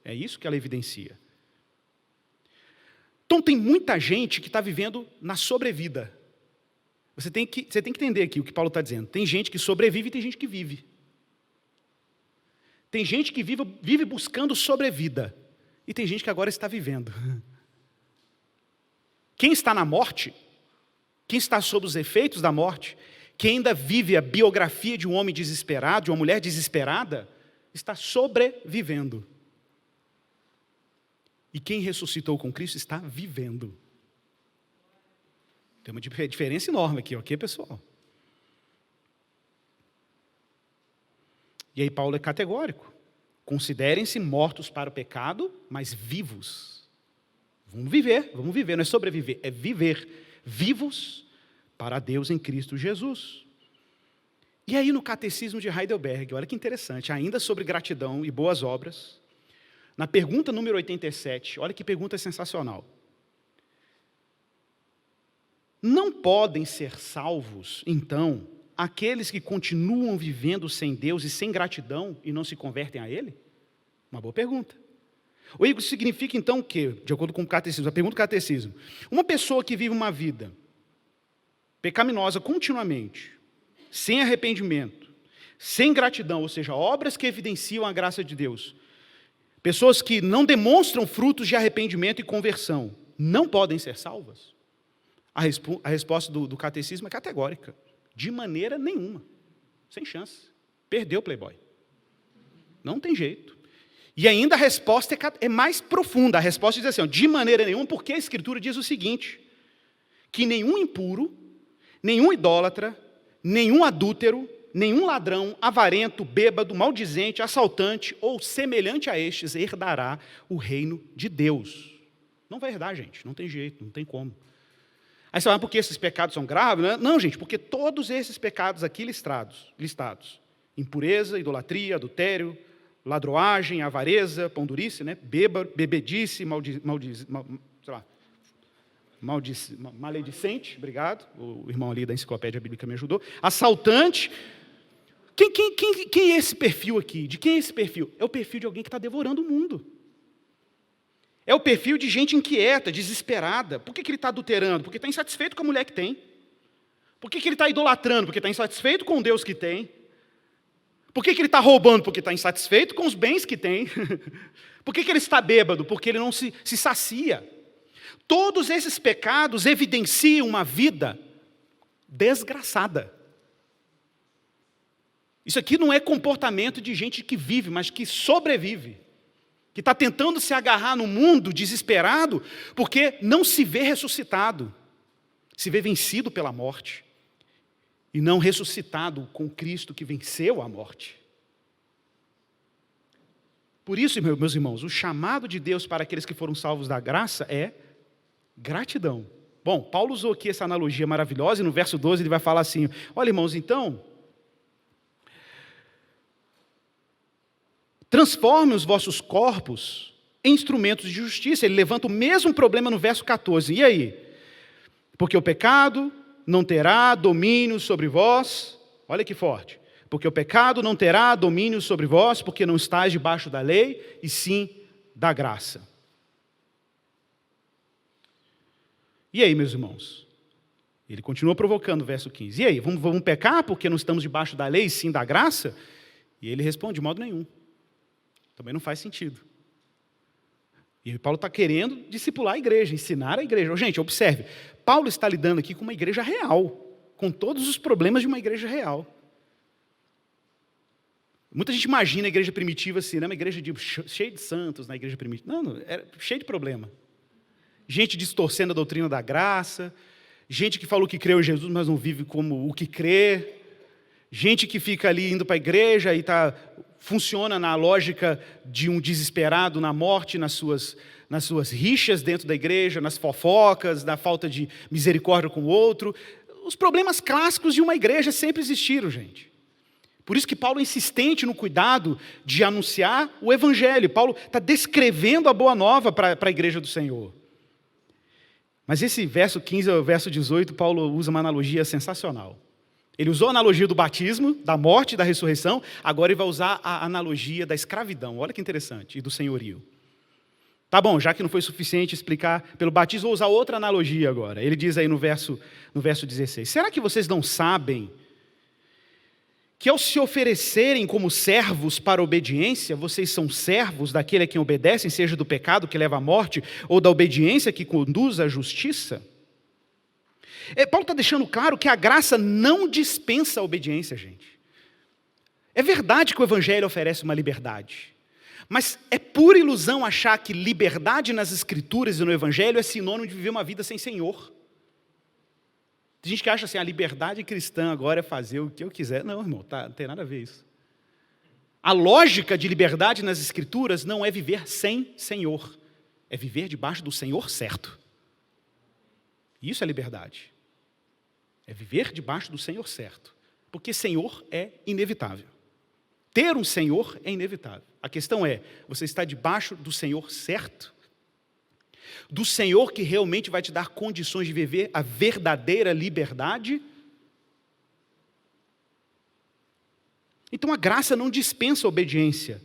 É isso que ela evidencia. Então tem muita gente que está vivendo na sobrevida. Você tem que entender aqui o que Paulo está dizendo. Tem gente que sobrevive e tem gente que vive. Tem gente que vive buscando sobrevida. E tem gente que agora está vivendo. Quem está na morte, quem está sob os efeitos da morte, quem ainda vive a biografia de um homem desesperado, de uma mulher desesperada, está sobrevivendo. E quem ressuscitou com Cristo está vivendo. Tem uma diferença enorme aqui, ok, pessoal? E aí Paulo é categórico. Considerem-se mortos para o pecado, mas vivos. Vamos viver, não é sobreviver, é viver. Vivos para Deus em Cristo Jesus. E aí no Catecismo de Heidelberg, olha que interessante, ainda sobre gratidão e boas obras, na pergunta número 87, olha que pergunta sensacional. Não podem ser salvos, então, aqueles que continuam vivendo sem Deus e sem gratidão e não se convertem a Ele? Uma boa pergunta. O isso significa, então, o quê? De acordo com o catecismo, a pergunta do catecismo. Uma pessoa que vive uma vida pecaminosa continuamente, sem arrependimento, sem gratidão, ou seja, obras que evidenciam a graça de Deus, pessoas que não demonstram frutos de arrependimento e conversão, não podem ser salvas? A resposta do catecismo é categórica. De maneira nenhuma. Sem chance. Perdeu o Playboy. Não tem jeito. E ainda a resposta é mais profunda. A resposta diz assim, de maneira nenhuma, porque a Escritura diz o seguinte, que nenhum impuro, nenhum idólatra, nenhum adúltero, nenhum ladrão, avarento, bêbado, maldizente, assaltante ou semelhante a estes herdará o reino de Deus. Não vai herdar, gente. Não tem jeito, não tem como. Aí você fala, por que esses pecados são graves? Não, gente, porque todos esses pecados aqui listados, impureza, idolatria, adultério, ladroagem, avareza, pão-durice, né? Bebedice, maledicente, obrigado, o irmão ali da enciclopédia bíblica me ajudou, assaltante. Quem é esse perfil aqui? De quem é esse perfil? É o perfil de alguém que está devorando o mundo. É o perfil de gente inquieta, desesperada. Por que ele está adulterando? Porque está insatisfeito com a mulher que tem. Por que ele está idolatrando? Porque está insatisfeito com o Deus que tem. Por que ele está roubando? Porque está insatisfeito com os bens que tem. Por que ele está bêbado? Porque ele não se sacia. Todos esses pecados evidenciam uma vida desgraçada. Isso aqui não é comportamento de gente que vive, mas que sobrevive. Que está tentando se agarrar no mundo desesperado, porque não se vê ressuscitado, se vê vencido pela morte, e não ressuscitado com Cristo que venceu a morte. Por isso, meus irmãos, o chamado de Deus para aqueles que foram salvos da graça é gratidão. Bom, Paulo usou aqui essa analogia maravilhosa, e no verso 12 ele vai falar assim, olha irmãos, então, transforme os vossos corpos em instrumentos de justiça. Ele levanta o mesmo problema no verso 14. E aí? Porque o pecado não terá domínio sobre vós. Olha que forte. Porque o pecado não terá domínio sobre vós, porque não estáis debaixo da lei, e sim da graça. E aí, meus irmãos? Ele continua provocando o verso 15. E aí, vamos pecar porque não estamos debaixo da lei, e sim da graça? E ele responde, de modo nenhum. Também não faz sentido. E Paulo está querendo discipular a igreja, ensinar a igreja. Gente, observe, Paulo está lidando aqui com uma igreja real, com todos os problemas de uma igreja real. Muita gente imagina a igreja primitiva assim, né? Uma igreja cheia de santos na igreja primitiva. Não, era cheio de problema. Gente distorcendo a doutrina da graça, gente que falou que creu em Jesus, mas não vive como o que crê, gente que fica ali indo para a igreja e funciona na lógica de um desesperado na morte, nas suas rixas dentro da igreja, nas fofocas, na falta de misericórdia com o outro. Os problemas clássicos de uma igreja sempre existiram, gente. Por isso que Paulo é insistente no cuidado de anunciar o evangelho. Paulo está descrevendo a boa nova para a igreja do Senhor. Mas esse verso 15 ao verso 18, Paulo usa uma analogia sensacional. Ele usou a analogia do batismo, da morte e da ressurreição, agora ele vai usar a analogia da escravidão. Olha que interessante, e do senhorio. Tá bom, já que não foi suficiente explicar pelo batismo, vou usar outra analogia agora. Ele diz aí no verso 16, será que vocês não sabem que ao se oferecerem como servos para a obediência, vocês são servos daquele a quem obedecem, seja do pecado que leva à morte, ou da obediência que conduz à justiça? Paulo está deixando claro que a graça não dispensa a obediência, gente. É verdade que o Evangelho oferece uma liberdade, mas é pura ilusão achar que liberdade nas Escrituras e no Evangelho é sinônimo de viver uma vida sem Senhor. Tem gente que acha assim, a liberdade cristã agora é fazer o que eu quiser. Não, irmão, não tem nada a ver isso. A lógica de liberdade nas Escrituras não é viver sem Senhor, é viver debaixo do Senhor certo. Isso é liberdade. É viver debaixo do Senhor certo. Porque Senhor é inevitável. Ter um Senhor é inevitável. A questão é, você está debaixo do Senhor certo? Do Senhor que realmente vai te dar condições de viver a verdadeira liberdade? Então a graça não dispensa a obediência.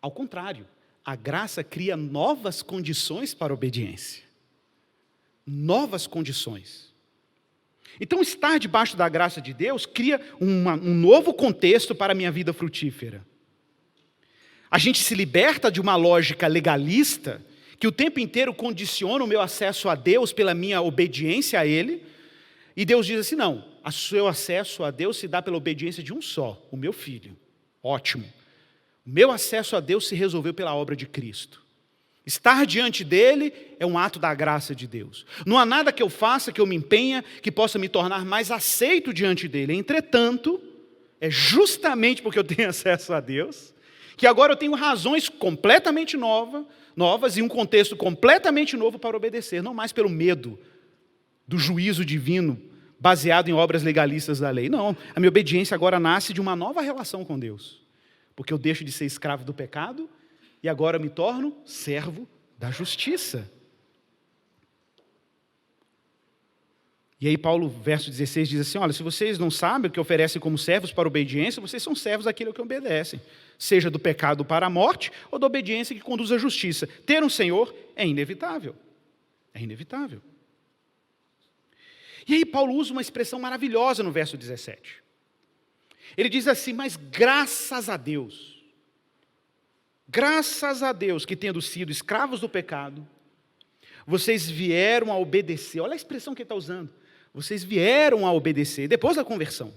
Ao contrário, a graça cria novas condições para a obediência. Novas condições. Então estar debaixo da graça de Deus cria um novo contexto para a minha vida frutífera. A gente se liberta de uma lógica legalista que o tempo inteiro condiciona o meu acesso a Deus pela minha obediência a Ele, e Deus diz assim, não, o seu acesso a Deus se dá pela obediência de um só, o meu Filho. Ótimo. O meu acesso a Deus se resolveu pela obra de Cristo. Estar diante dEle é um ato da graça de Deus. Não há nada que eu faça, que eu me empenhe, que possa me tornar mais aceito diante dEle. Entretanto, é justamente porque eu tenho acesso a Deus, que agora eu tenho razões completamente novas e um contexto completamente novo para obedecer, não mais pelo medo do juízo divino baseado em obras legalistas da lei. Não, a minha obediência agora nasce de uma nova relação com Deus, porque eu deixo de ser escravo do pecado e agora me torno servo da justiça. E aí Paulo, verso 16, diz assim, olha, se vocês não sabem o que oferecem como servos para a obediência, vocês são servos daquilo que obedecem, seja do pecado para a morte ou da obediência que conduz à justiça. Ter um Senhor é inevitável. É inevitável. E aí Paulo usa uma expressão maravilhosa no verso 17. Ele diz assim, mas graças a Deus que tendo sido escravos do pecado, vocês vieram a obedecer. Olha a expressão que ele está usando. Vocês vieram a obedecer, depois da conversão.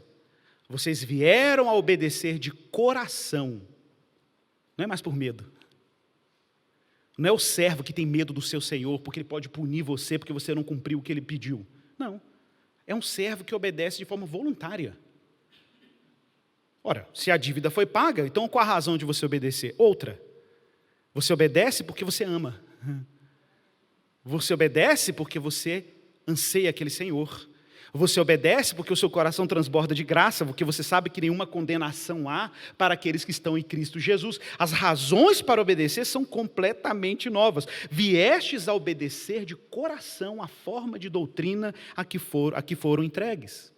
Vocês vieram a obedecer de coração. Não é mais por medo. Não é o servo que tem medo do seu senhor, porque ele pode punir você, porque você não cumpriu o que ele pediu. Não. É um servo que obedece de forma voluntária. Ora, se a dívida foi paga, então qual a razão de você obedecer? Outra. Você obedece porque você ama. Você obedece porque você anseia aquele Senhor. Você obedece porque o seu coração transborda de graça, porque você sabe que nenhuma condenação há para aqueles que estão em Cristo Jesus. As razões para obedecer são completamente novas. Viestes a obedecer de coração a forma de doutrina a que foram entregues.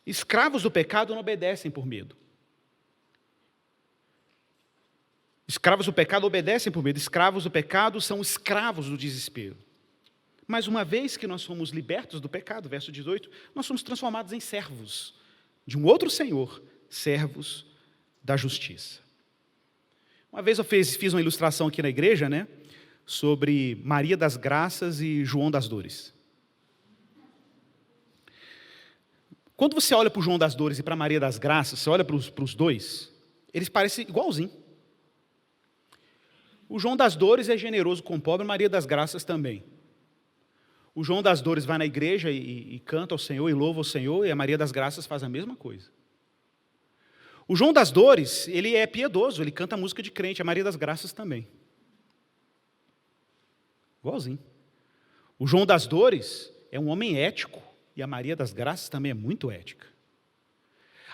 Escravos do pecado não obedecem por medo. Escravos do pecado obedecem por medo. Escravos do pecado são escravos do desespero. Mas uma vez que nós fomos libertos do pecado, verso 18, nós somos transformados em servos de um outro Senhor, servos da justiça. Uma vez eu fiz uma ilustração aqui na igreja, né, sobre Maria das Graças e João das Dores. Quando você olha para o João das Dores e para a Maria das Graças, você olha para os dois, eles parecem igualzinho. O João das Dores é generoso com o pobre, a Maria das Graças também. O João das Dores vai na igreja e canta ao Senhor e louva ao Senhor, e a Maria das Graças faz a mesma coisa. O João das Dores, ele é piedoso, ele canta música de crente, a Maria das Graças também. Igualzinho. O João das Dores é um homem ético, e a Maria das Graças também é muito ética.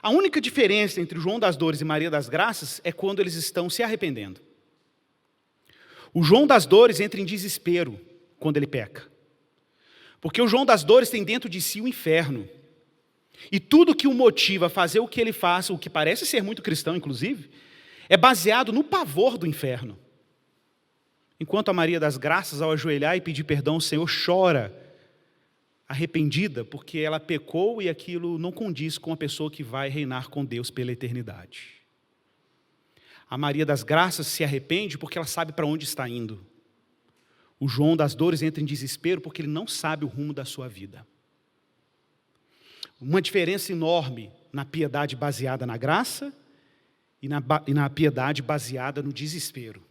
A única diferença entre o João das Dores e Maria das Graças é quando eles estão se arrependendo. O João das Dores entra em desespero quando ele peca. Porque o João das Dores tem dentro de si o inferno. E tudo que o motiva a fazer o que ele faz, o que parece ser muito cristão, inclusive, é baseado no pavor do inferno. Enquanto a Maria das Graças, ao ajoelhar e pedir perdão ao Senhor, chora, arrependida, porque ela pecou e aquilo não condiz com a pessoa que vai reinar com Deus pela eternidade. A Maria das Graças se arrepende porque ela sabe para onde está indo. O João das Dores entra em desespero porque ele não sabe o rumo da sua vida. Uma diferença enorme na piedade baseada na graça e na piedade baseada no desespero.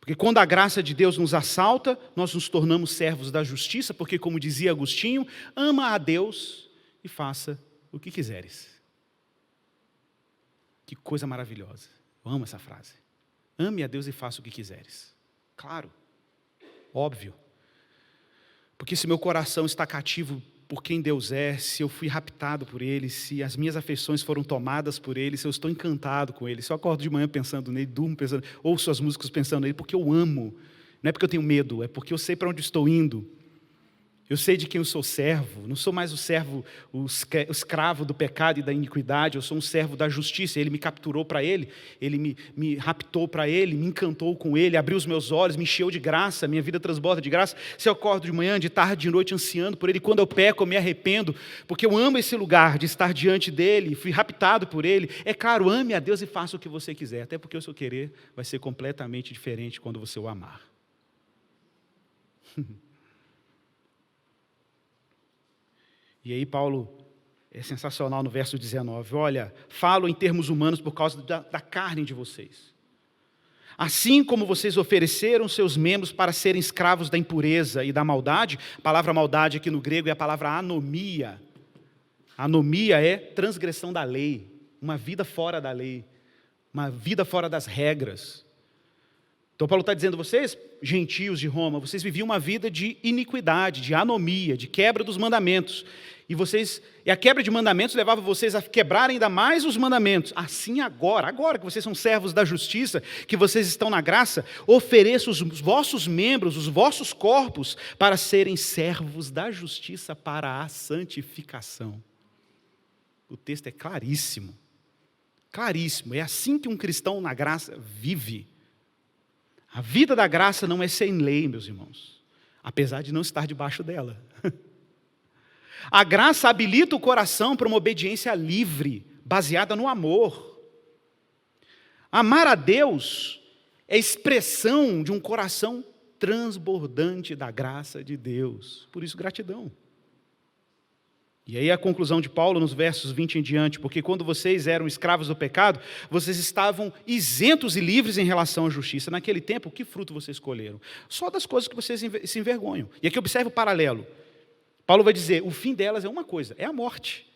Porque quando a graça de Deus nos assalta, nós nos tornamos servos da justiça, porque, como dizia Agostinho, ama a Deus e faça o que quiseres. Que coisa maravilhosa. Eu amo essa frase. Ame a Deus e faça o que quiseres. Claro, óbvio. Porque se meu coração está cativo por quem Deus é, se eu fui raptado por Ele, se as minhas afeições foram tomadas por Ele, se eu estou encantado com Ele, se eu acordo de manhã pensando nele, durmo pensando, ouço as músicas pensando nele, porque eu amo. Não é porque eu tenho medo, é porque eu sei para onde estou indo. Eu sei de quem eu sou servo, não sou mais o servo, o escravo do pecado e da iniquidade, eu sou um servo da justiça. Ele me capturou para Ele, Ele me raptou para Ele, me encantou com Ele, abriu os meus olhos, me encheu de graça, minha vida transborda de graça. Se eu acordo de manhã, de tarde, de noite, ansiando por Ele, quando eu peco, eu me arrependo, porque eu amo esse lugar de estar diante dEle, fui raptado por Ele. É claro, ame a Deus e faça o que você quiser, até porque o seu querer vai ser completamente diferente quando você o amar. E aí Paulo é sensacional no verso 19. Olha, falo em termos humanos por causa da carne de vocês. Assim como vocês ofereceram seus membros para serem escravos da impureza e da maldade, a palavra maldade aqui no grego é a palavra anomia. Anomia é transgressão da lei, uma vida fora da lei, uma vida fora das regras. Então Paulo está dizendo, vocês, gentios de Roma, vocês viviam uma vida de iniquidade, de anomia, de quebra dos mandamentos. E a quebra de mandamentos levava vocês a quebrar ainda mais os mandamentos. Assim agora que vocês são servos da justiça, que vocês estão na graça, ofereçam os vossos membros, os vossos corpos, para serem servos da justiça para a santificação. O texto é claríssimo. Claríssimo. É assim que um cristão na graça vive. A vida da graça não é sem lei, meus irmãos, apesar de não estar debaixo dela. A graça habilita o coração para uma obediência livre, baseada no amor. Amar a Deus é expressão de um coração transbordante da graça de Deus. Por isso, gratidão. E aí a conclusão de Paulo nos versos 20 em diante, porque quando vocês eram escravos do pecado, vocês estavam isentos e livres em relação à justiça. Naquele tempo, que fruto vocês escolheram? Só das coisas que vocês se envergonham. E aqui observe o paralelo. Paulo vai dizer, o fim delas é uma coisa, é a morte.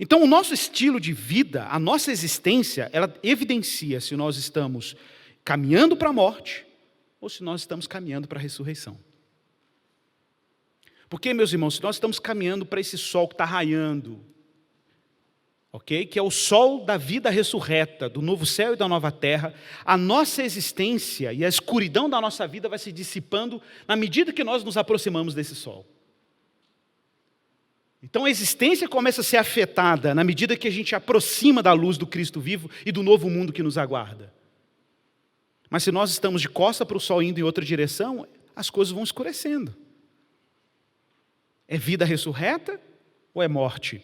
Então o nosso estilo de vida, a nossa existência, ela evidencia se nós estamos caminhando para a morte ou se nós estamos caminhando para a ressurreição. Porque, meus irmãos, se nós estamos caminhando para esse sol que está raiando, ok? Que é o sol da vida ressurreta, do novo céu e da nova terra, a nossa existência e a escuridão da nossa vida vai se dissipando na medida que nós nos aproximamos desse sol. Então a existência começa a ser afetada na medida que a gente aproxima da luz do Cristo vivo e do novo mundo que nos aguarda. Mas se nós estamos de costa para o sol indo em outra direção, as coisas vão escurecendo. É vida ressurreta ou é morte?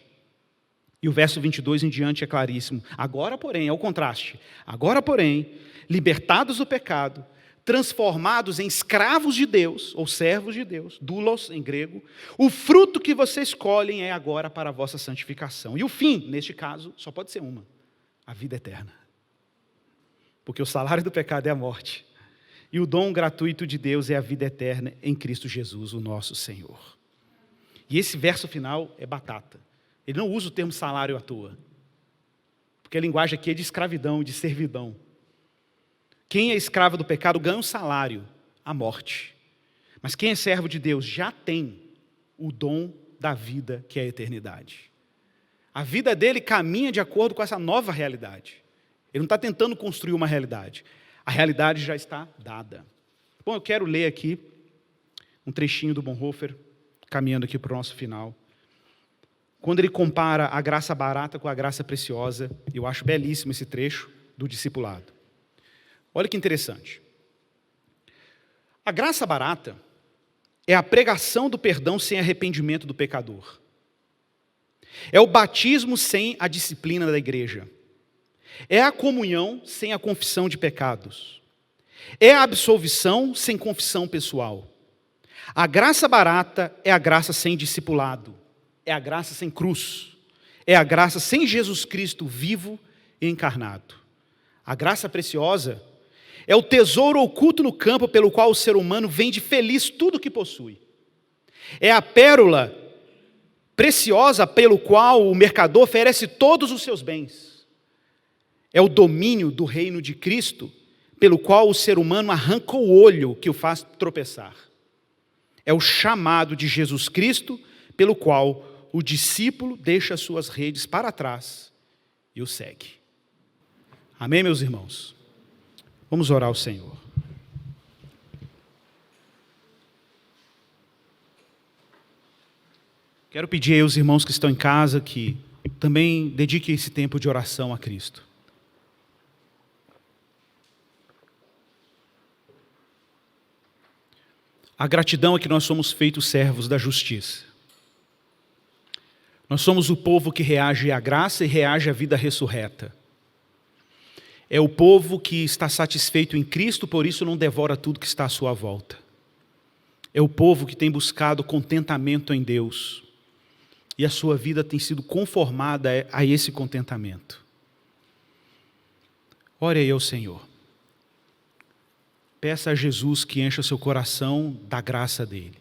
E o verso 22 em diante é claríssimo. Agora, porém, é o contraste. Agora, porém, libertados do pecado, transformados em escravos de Deus, ou servos de Deus, doulos em grego, o fruto que vocês escolhem é agora para a vossa santificação. E o fim, neste caso, só pode ser uma: a vida eterna. Porque o salário do pecado é a morte. E o dom gratuito de Deus é a vida eterna em Cristo Jesus, o nosso Senhor. E esse verso final é batata. Ele não usa o termo salário à toa. Porque a linguagem aqui é de escravidão, de servidão. Quem é escravo do pecado ganha um salário, a morte. Mas quem é servo de Deus já tem o dom da vida, que é a eternidade. A vida dele caminha de acordo com essa nova realidade. Ele não está tentando construir uma realidade. A realidade já está dada. Bom, eu quero ler aqui um trechinho do Bonhoeffer, caminhando aqui para o nosso final. Quando ele compara a graça barata com a graça preciosa, eu acho belíssimo esse trecho do discipulado. Olha que interessante. A graça barata é a pregação do perdão sem arrependimento do pecador. É o batismo sem a disciplina da igreja. É a comunhão sem a confissão de pecados. É a absolvição sem confissão pessoal. A graça barata é a graça sem discipulado. É a graça sem cruz. É a graça sem Jesus Cristo vivo e encarnado. A graça preciosa é o tesouro oculto no campo pelo qual o ser humano vende feliz tudo o que possui. É a pérola preciosa pelo qual o mercador oferece todos os seus bens. É o domínio do reino de Cristo pelo qual o ser humano arranca o olho que o faz tropeçar. É o chamado de Jesus Cristo pelo qual o discípulo deixa suas redes para trás e o segue. Amém, meus irmãos? Vamos orar ao Senhor. Quero pedir aos irmãos que estão em casa que também dediquem esse tempo de oração a Cristo. A gratidão é que nós somos feitos servos da justiça. Nós somos o povo que reage à graça e reage à vida ressurreta. É o povo que está satisfeito em Cristo, por isso não devora tudo que está à sua volta. É o povo que tem buscado contentamento em Deus. E a sua vida tem sido conformada a esse contentamento. Ore aí ao Senhor. Peça a Jesus que encha seu coração da graça dele.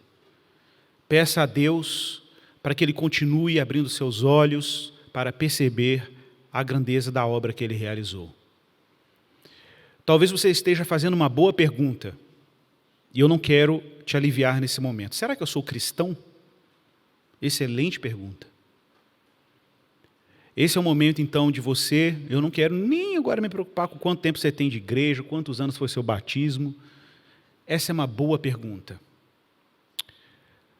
Peça a Deus para que ele continue abrindo seus olhos para perceber a grandeza da obra que ele realizou. Talvez você esteja fazendo uma boa pergunta, e eu não quero te aliviar nesse momento. Será que eu sou cristão? Excelente pergunta. Esse é o momento, então, de você, eu não quero nem agora me preocupar com quanto tempo você tem de igreja, quantos anos foi seu batismo. Essa é uma boa pergunta.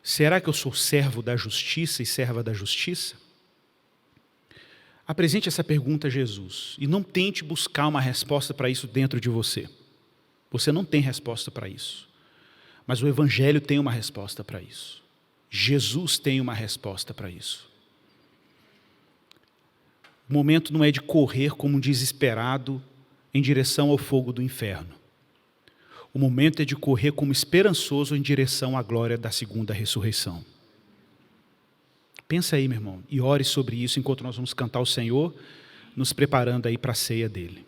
Será que eu sou servo da justiça e serva da justiça? Apresente essa pergunta a Jesus e não tente buscar uma resposta para isso dentro de você. Você não tem resposta para isso. Mas o Evangelho tem uma resposta para isso. Jesus tem uma resposta para isso. O momento não é de correr como um desesperado em direção ao fogo do inferno. O momento é de correr como esperançoso em direção à glória da segunda ressurreição. Pensa aí, meu irmão, e ore sobre isso enquanto nós vamos cantar ao Senhor, nos preparando aí para a ceia dele.